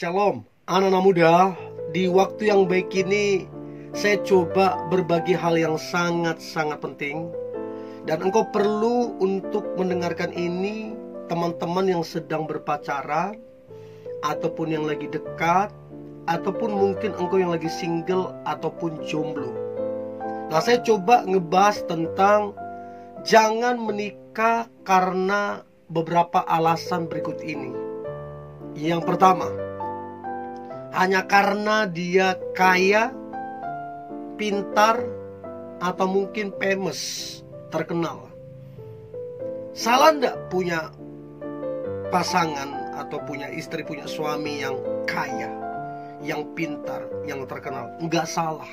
Shalom, anak-anak muda. Di waktu yang baik ini, saya coba berbagi hal yang sangat-sangat penting. Dan engkau perlu untuk mendengarkan ini, teman-teman yang sedang berpacaran, ataupun yang lagi dekat, ataupun mungkin engkau yang lagi single, ataupun jomblo. Nah, saya coba ngebahas tentang jangan menikah karena beberapa alasan berikut ini. Yang pertama, hanya karena dia kaya, pintar, atau mungkin famous, terkenal. Salah enggak punya pasangan atau punya istri, punya suami yang kaya, yang pintar, yang terkenal? Enggak salah.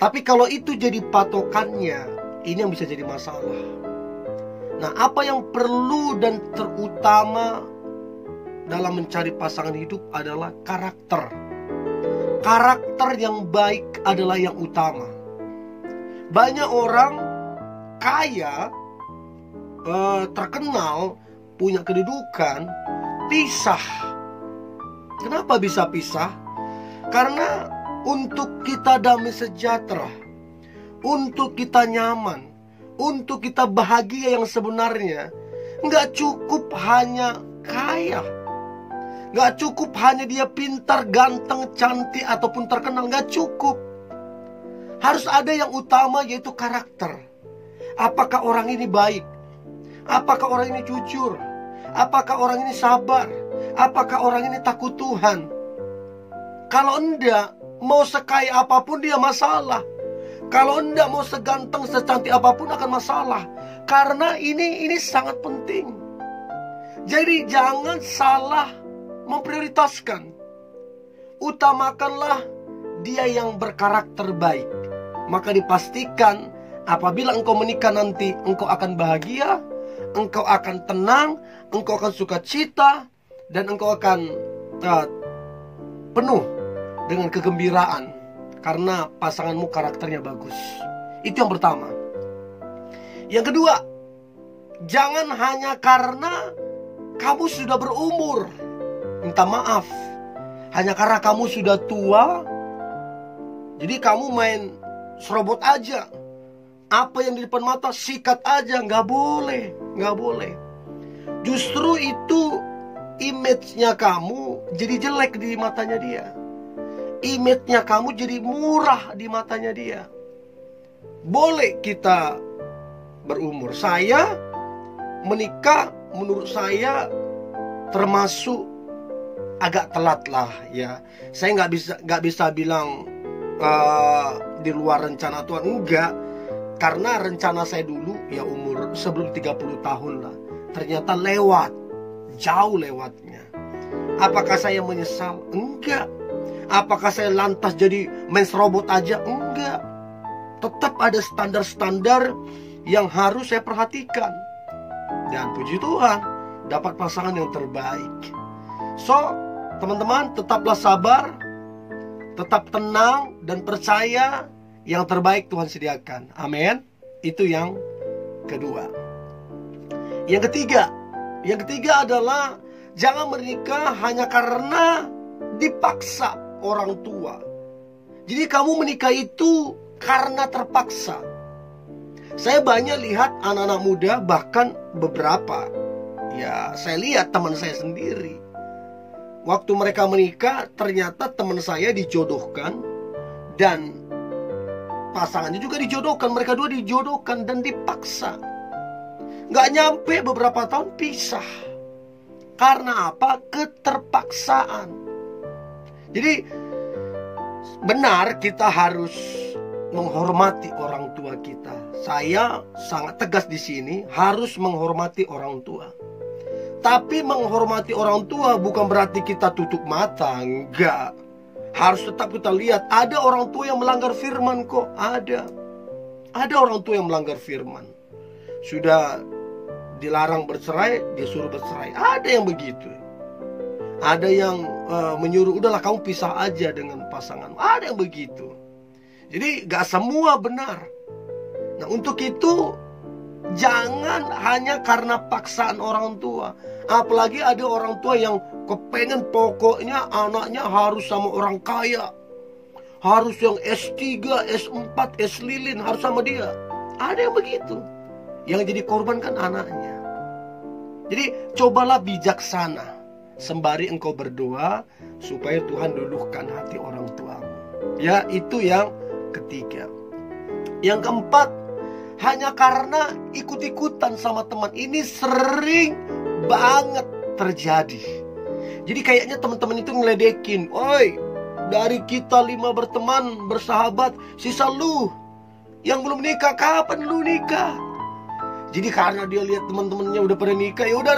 Tapi kalau itu jadi patokannya, ini yang bisa jadi masalah. Nah, apa yang perlu dan terutama dalam mencari pasangan hidup adalah karakter. Karakter yang baik adalah yang utama. Banyak orang kaya, terkenal, punya kedudukan, pisah. Kenapa bisa pisah? Karena untuk kita damai sejahtera, untuk kita nyaman, untuk kita bahagia yang sebenarnya, nggak cukup hanya kaya. Gak cukup hanya dia pintar, ganteng, cantik, ataupun terkenal. Gak cukup. Harus ada yang utama, yaitu karakter. Apakah orang ini baik? Apakah orang ini jujur? Apakah orang ini sabar? Apakah orang ini takut Tuhan? Kalau enggak, mau sekaya apapun dia masalah. Kalau enggak, mau seganteng, secantik apapun akan masalah. Karena ini sangat penting. Jadi jangan salah memprioritaskan. Utamakanlah dia yang berkarakter baik. Maka dipastikan apabila engkau menikah nanti, engkau akan bahagia, engkau akan tenang, engkau akan sukacita, dan engkau akan penuh dengan kegembiraan karena pasanganmu karakternya bagus. Itu yang pertama. Yang kedua, jangan hanya karena kamu sudah berumur, minta maaf, hanya karena kamu sudah tua, jadi kamu main serobot aja. Apa yang di depan mata sikat aja. Nggak boleh, nggak boleh. Justru itu image-nya kamu jadi jelek di matanya dia. Image-nya kamu jadi murah di matanya dia. Boleh kita berumur. Saya menikah menurut saya termasuk agak telat lah ya. Saya nggak bisa bilang di luar rencana Tuhan, enggak. Karena rencana saya dulu ya umur sebelum 30 tahun lah. Ternyata lewat, jauh lewatnya. Apakah saya menyesal? Enggak. Apakah saya lantas jadi main robot aja? Enggak. Tetap ada standar-standar yang harus saya perhatikan. Dan puji Tuhan, dapat pasangan yang terbaik. So, teman-teman, tetaplah sabar, tetap tenang, dan percaya yang terbaik Tuhan sediakan. Amin. Itu yang kedua. Yang ketiga adalah jangan menikah hanya karena dipaksa orang tua. Jadi kamu menikah itu karena terpaksa. Saya banyak lihat anak-anak muda, bahkan beberapa, ya saya lihat teman saya sendiri. Waktu mereka menikah, ternyata teman saya dijodohkan dan pasangannya juga dijodohkan. Mereka dua dijodohkan dan dipaksa. Gak nyampe beberapa tahun pisah. Karena apa? Keterpaksaan. Jadi benar kita harus menghormati orang tua kita. Saya sangat tegas di sini, harus menghormati orang tua. Tapi menghormati orang tua bukan berarti kita tutup mata, enggak. Harus tetap kita lihat, ada orang tua yang melanggar firman kok, ada. Ada orang tua yang melanggar firman. Sudah dilarang bercerai, disuruh bercerai. Ada yang begitu. Ada yang menyuruh, udahlah kamu pisah aja dengan pasangan. Ada yang begitu. Jadi gak semua benar. Nah, untuk itu Jangan hanya karena paksaan orang tua. Apalagi ada orang tua yang kepengen pokoknya anaknya harus sama orang kaya, harus yang S3, S4, S lilin, harus sama dia. Ada yang begitu. Yang jadi korban kan anaknya. Jadi cobalah bijaksana sembari engkau berdoa supaya Tuhan luluhkan hati orang tuamu. Ya, itu yang ketiga. Yang keempat, hanya karena ikut-ikutan sama teman. Ini sering banget terjadi. Jadi kayaknya teman-teman itu ngeledekin, "Oi, dari kita 5 berteman, bersahabat, sisa lu yang belum nikah, kapan lu nikah?" Jadi karena dia lihat teman-temannya udah pada nikah, ya udah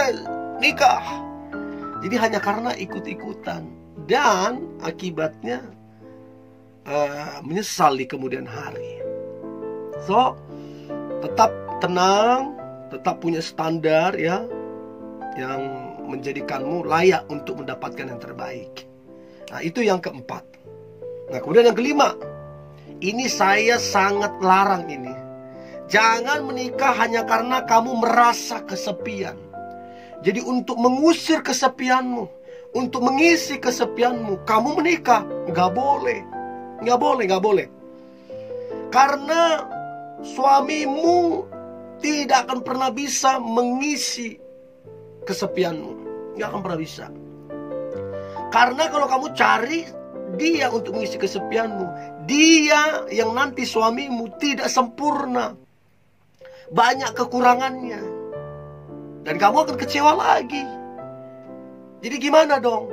nikah. Jadi hanya karena ikut-ikutan, dan akibatnya menyesal di kemudian hari. So, tetap tenang, tetap punya standar ya, yang menjadikanmu layak untuk mendapatkan yang terbaik. Nah, itu yang keempat. Nah, kemudian yang kelima, ini saya sangat larang ini. Jangan menikah hanya karena kamu merasa kesepian. Jadi untuk mengusir kesepianmu, untuk mengisi kesepianmu, kamu menikah. Nggak boleh. Nggak boleh, nggak boleh. Karena suamimu tidak akan pernah bisa mengisi kesepianmu. Nggak akan pernah bisa. Karena kalau kamu cari dia untuk mengisi kesepianmu, dia yang nanti suamimu tidak sempurna, banyak kekurangannya, dan kamu akan kecewa lagi. Jadi gimana dong?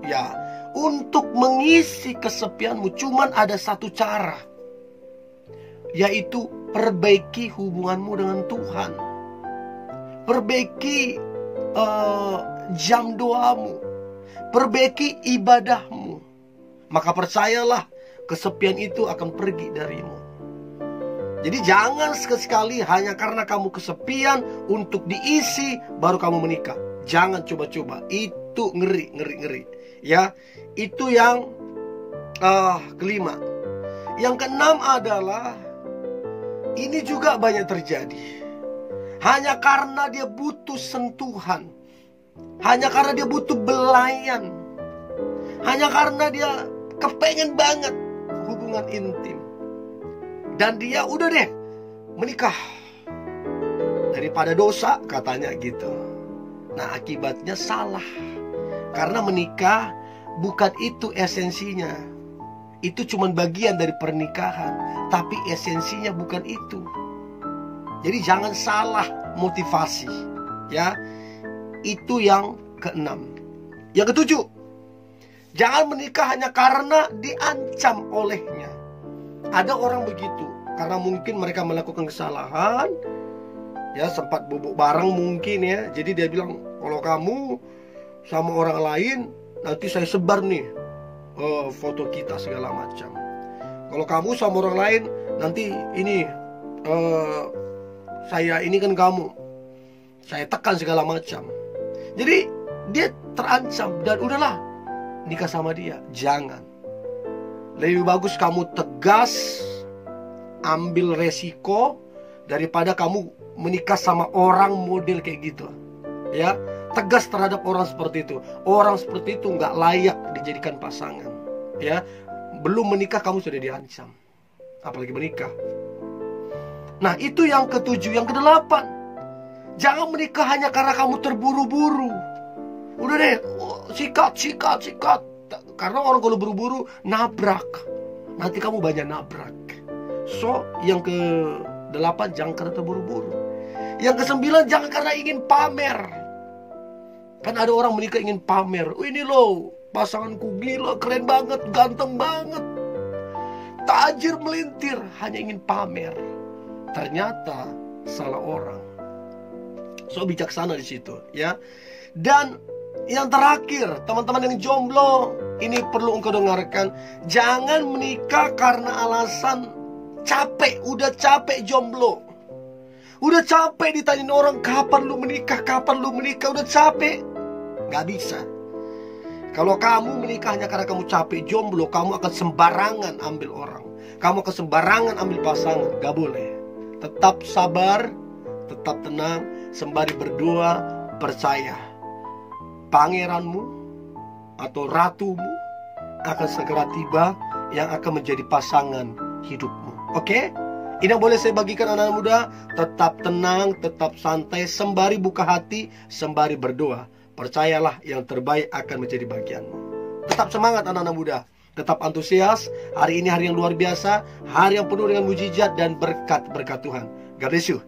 Ya, untuk mengisi kesepianmu cuman ada satu cara, yaitu perbaiki hubunganmu dengan Tuhan. Perbaiki jam doamu, perbaiki ibadahmu. Maka percayalah, kesepian itu akan pergi darimu. Jadi jangan sekali-sekali hanya karena kamu kesepian untuk diisi baru kamu menikah. Jangan coba-coba. Itu ngeri. Ya, itu yang kelima. Yang keenam adalah, ini juga banyak terjadi. Hanya karena dia butuh sentuhan, hanya karena dia butuh belayan, hanya karena dia kepengen banget hubungan intim, dan dia udah deh menikah daripada dosa, katanya gitu. Nah, akibatnya salah. Karena menikah bukan itu esensinya. Itu cuma bagian dari pernikahan, tapi esensinya bukan itu. Jadi jangan salah motivasi, ya. Itu yang keenam. Yang ketujuh, jangan menikah hanya karena diancam olehnya. Ada orang begitu, karena mungkin mereka melakukan kesalahan, ya, sempat bobok barang mungkin ya. Jadi dia bilang, kalau kamu sama orang lain, nanti saya sebar nih foto kita segala macam. Kalau kamu sama orang lain, nanti ini saya ini kan kamu, saya tekan segala macam. Jadi dia terancam, dan udahlah nikah sama dia. Jangan. Lebih bagus kamu tegas, ambil resiko, daripada kamu menikah sama orang model kayak gitu. Ya, tegas terhadap orang seperti itu. Orang seperti itu nggak layak dijadikan pasangan. Ya, belum menikah kamu sudah diancam, apalagi menikah. Nah, itu yang ketujuh. Yang kedelapan, jangan menikah hanya karena kamu terburu-buru. Udah deh, sikat. Karena orang kalau buru-buru nabrak, nanti kamu banyak nabrak. So, yang ke-8, jangan karena terburu-buru. Yang ke-9, jangan karena ingin pamer. Kan ada orang menikah ingin pamer. Oh, ini loh, pasanganku gila, keren banget, ganteng banget, tajir melintir, hanya ingin pamer. Ternyata salah orang. So, bijaksana di situ, ya. Dan yang terakhir, teman-teman yang jomblo, ini perlu engkau dengarkan. Jangan menikah karena alasan capek. Udah capek jomblo, udah capek ditanyain orang, kapan lu menikah, kapan lu menikah. Udah capek. Gak bisa. Kalau kamu menikah hanya karena kamu capek jomblo, kamu akan sembarangan ambil orang, kamu akan sembarangan ambil pasangan. Gak boleh. Tetap sabar, tetap tenang, sembari berdoa, percaya pangeranmu atau ratumu akan segera tiba, yang akan menjadi pasangan hidupmu. Oke? Ini yang boleh saya bagikan anak-anak muda. Tetap tenang, tetap santai, sembari buka hati, sembari berdoa. Percayalah yang terbaik akan menjadi bagianmu. Tetap semangat anak-anak muda. Tetap antusias. Hari ini hari yang luar biasa, hari yang penuh dengan mujizat dan berkat-berkat Tuhan. God bless you.